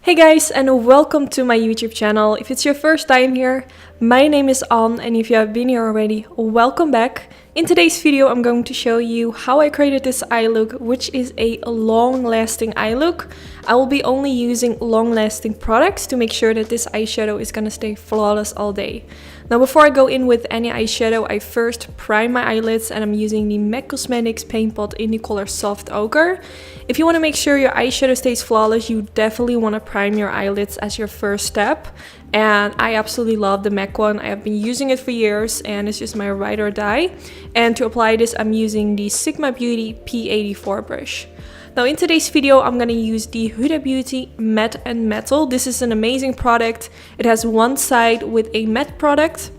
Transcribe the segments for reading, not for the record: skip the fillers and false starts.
Hey guys, and welcome to my YouTube channel. If it's your first time here, my name is Anne, and if you have been here already, welcome back. In today's video, I'm going to show you how I created this eye look, which is a long-lasting eye look. I will be only using long-lasting products to make sure that this eyeshadow is gonna stay flawless all day. Now, before I go in with any eyeshadow, I first prime my eyelids, and I'm using the MAC Cosmetics Paint Pot in the color Soft Ochre. If you want to make sure your eyeshadow stays flawless, you definitely want to prime your eyelids as your first step. And I absolutely love the MAC one. I have been using it for years, and it's just my ride or die. And to apply this, I'm using the Sigma Beauty P84 brush. Now in today's video, I'm going to use the Huda Beauty Matte and Metal. This is an amazing product. It has one side with a matte product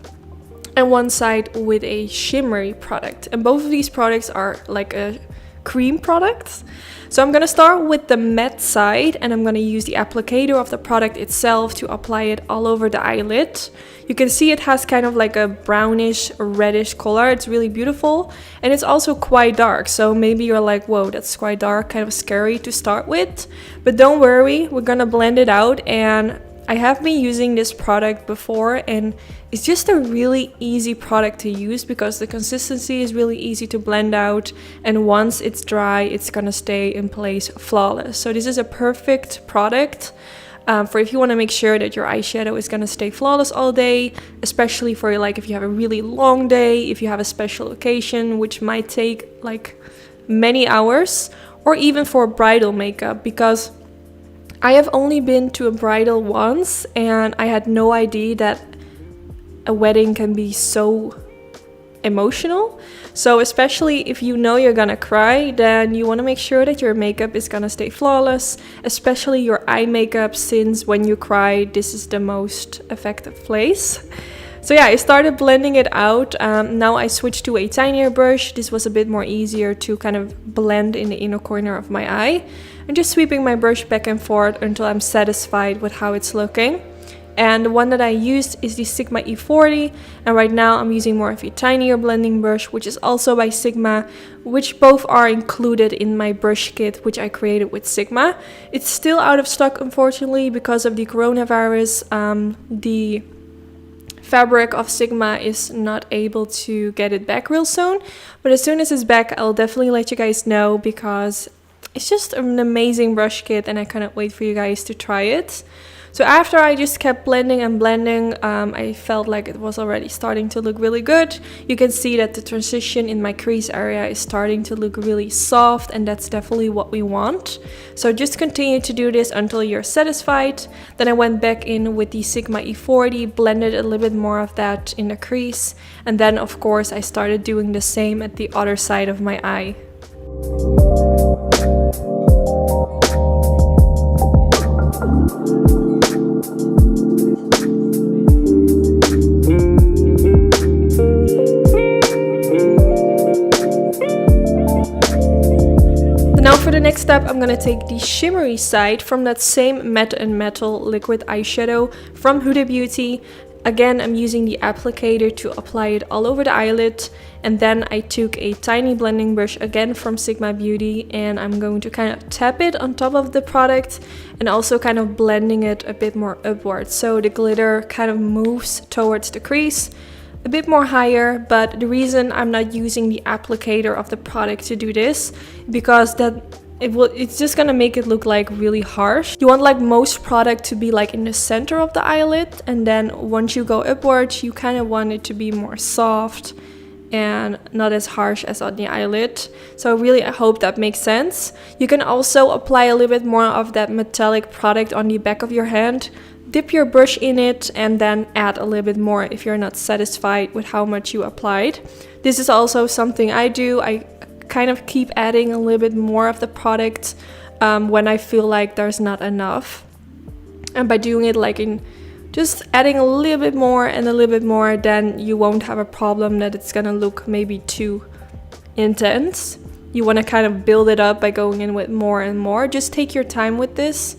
and one side with a shimmery product. And both of these products are like a cream product. So I'm going to start with the matte side, and I'm going to use the applicator of the product itself to apply it all over the eyelid. You can see it has kind of like a brownish reddish color. It's really beautiful, and it's also quite dark, so maybe you're like, whoa, that's quite dark, kind of scary to start with. But don't worry, we're gonna blend it out. And I have been using this product before, and it's just a really easy product to use because the consistency is really easy to blend out, and once it's dry, it's gonna stay in place flawless. So this is a perfect product for if you want to make sure that your eyeshadow is gonna stay flawless all day, especially for like if you have a really long day, if you have a special occasion, which might take like many hours, or even for bridal makeup, because I have only been to a bridal once, and I had no idea that a wedding can be so emotional. So especially if you know you're gonna cry, then you want to make sure that your makeup is gonna stay flawless, especially your eye makeup, since when you cry, this is the most effective place. So yeah, I started blending it out. Now I switched to a tinier brush. This was a bit more easier to kind of blend in the inner corner of my eye. I'm just sweeping my brush back and forth until I'm satisfied with how it's looking. And the one that I used is the Sigma E40, and right now I'm using more of a tinier blending brush, which is also by Sigma, which both are included in my brush kit, which I created with Sigma. It's still out of stock, unfortunately, because of the coronavirus. The fabric of Sigma is not able to get it back real soon, but as soon as it's back, I'll definitely let you guys know, because it's just an amazing brush kit, and I cannot wait for you guys to try it. So after I just kept blending and blending, I felt like it was already starting to look really good. You can see that the transition in my crease area is starting to look really soft, and that's definitely what we want. So just continue to do this until you're satisfied. Then I went back in with the Sigma E40, blended a little bit more of that in the crease, and then of course I started doing the same at the other side of my eye. Now for the next step, I'm going to take the shimmery side from that same Matte and Metal liquid eyeshadow from Huda Beauty. Again, I'm using the applicator to apply it all over the eyelid, and then I took a tiny blending brush again from Sigma Beauty, and I'm going to kind of tap it on top of the product and also kind of blending it a bit more upwards, so the glitter kind of moves towards the crease a bit more higher. But the reason I'm not using the applicator of the product to do this, because it's just gonna make it look like really harsh. You want like most product to be like in the center of the eyelid, and then once you go upwards, you kind of want it to be more soft and not as harsh as on the eyelid. So really, I hope that makes sense. You can also apply a little bit more of that metallic product on the back of your hand. Dip your brush in it and then add a little bit more if you're not satisfied with how much you applied. This is also something I do. I kind of keep adding a little bit more of the product when I feel like there's not enough. And by doing it like in just adding a little bit more and a little bit more, then you won't have a problem that it's gonna look maybe too intense. You want to kind of build it up by going in with more and more. Just take your time with this.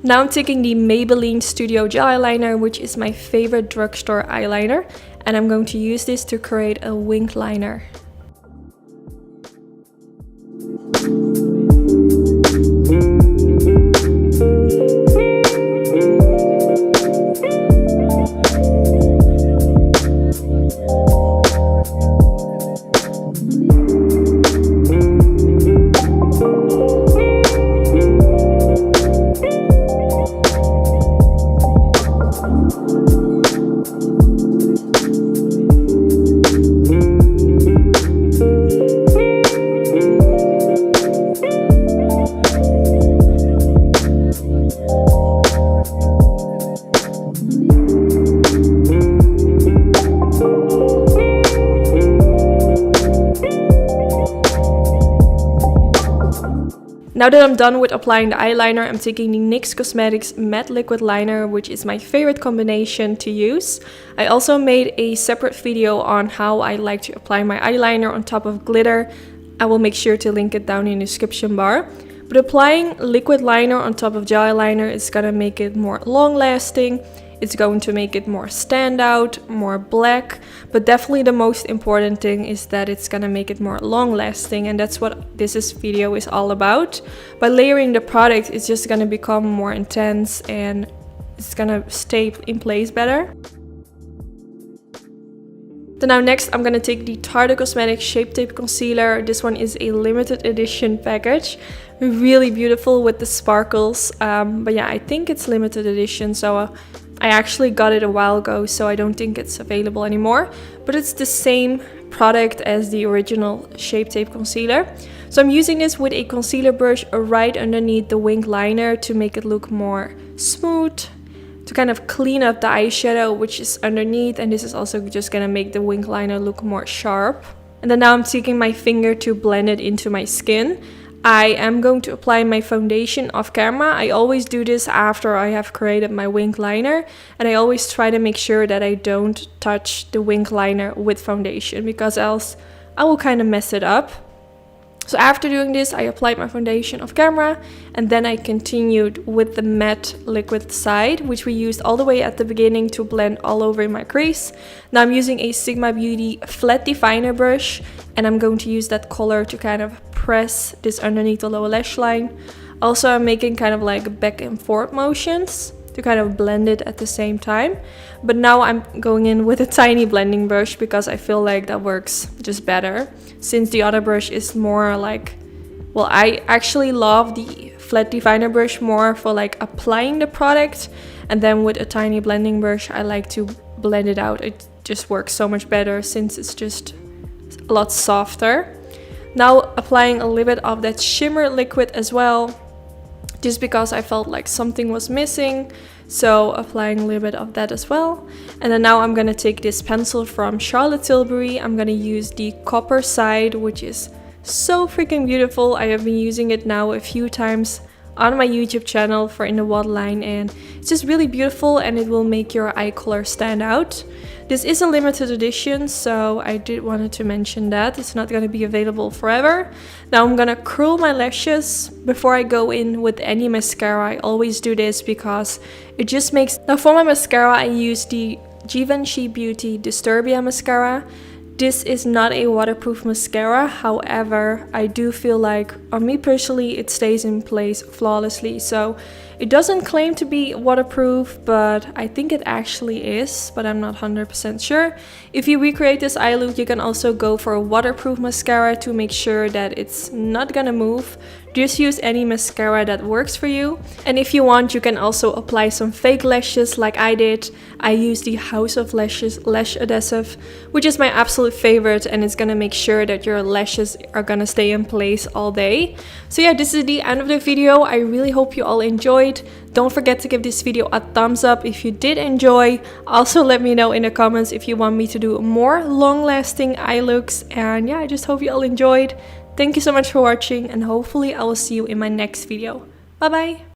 Now I'm taking the Maybelline Studio Gel Eyeliner, which is my favorite drugstore eyeliner, and I'm going to use this to create a winged liner. Now that I'm done with applying the eyeliner, I'm taking the NYX Cosmetics Matte Liquid Liner, which is my favorite combination to use. I also made a separate video on how I like to apply my eyeliner on top of glitter. I will make sure to link it down in the description bar. But applying liquid liner on top of gel eyeliner is gonna make it more long lasting. It's going to make it more stand out, more black, but definitely the most important thing is that it's gonna make it more long lasting, and that's what this video is all about. By layering the product, it's just gonna become more intense and it's gonna stay in place better. So now next I'm gonna take the Tarte Cosmetics Shape Tape Concealer. This one is a limited edition package. Really beautiful with the sparkles, but yeah, I think it's limited edition, so I actually got it a while ago, so I don't think it's available anymore, but it's the same product as the original Shape Tape Concealer. So I'm using this with a concealer brush right underneath the winged liner to make it look more smooth, to kind of clean up the eyeshadow which is underneath, and this is also just gonna make the winged liner look more sharp. And then now I'm taking my finger to blend it into my skin. I am going to apply my foundation off camera. I always do this after I have created my winged liner, and I always try to make sure that I don't touch the winged liner with foundation, because else I will kind of mess it up. So after doing this, I applied my foundation off camera, and then I continued with the matte liquid side, which we used all the way at the beginning to blend all over my crease. Now I'm using a Sigma Beauty flat definer brush, and I'm going to use that color to kind of press this underneath the lower lash line. Also, I'm making kind of like back and forth motions to kind of blend it at the same time. But now I'm going in with a tiny blending brush because I feel like that works just better, since the other brush is more like, well, I actually love the flat definer brush more for like applying the product, and then with a tiny blending brush I like to blend it out. It just works so much better since it's just a lot softer. Now applying a little bit of that shimmer liquid as well, just because I felt like something was missing, so applying a little bit of that as well. And then now I'm gonna take this pencil from Charlotte Tilbury. I'm gonna use the copper side, which is so freaking beautiful. I have been using it now a few times on my YouTube channel for in the waterline, and it's just really beautiful, and it will make your eye color stand out. This is a limited edition, so I did wanted to mention that it's not going to be available forever. Now I'm gonna curl my lashes before I go in with any mascara. I always do this because it just makes... Now for my mascara I use the Givenchy Beauty Disturbia mascara. This is not a waterproof mascara, however, I do feel like, on me personally, it stays in place flawlessly. So it doesn't claim to be waterproof, but I think it actually is, but I'm not 100% sure. If you recreate this eye look, you can also go for a waterproof mascara to make sure that it's not gonna move. Just use any mascara that works for you. And if you want, you can also apply some fake lashes like I did. I use the House of Lashes lash adhesive, which is my absolute favorite, and it's gonna make sure that your lashes are gonna stay in place all day. So yeah, this is the end of the video. I really hope you all enjoyed. Don't forget to give this video a thumbs up if you did enjoy. Also let me know in the comments if you want me to do more long-lasting eye looks. And yeah, I just hope you all enjoyed. Thank you so much for watching, and hopefully I will see you in my next video. Bye bye!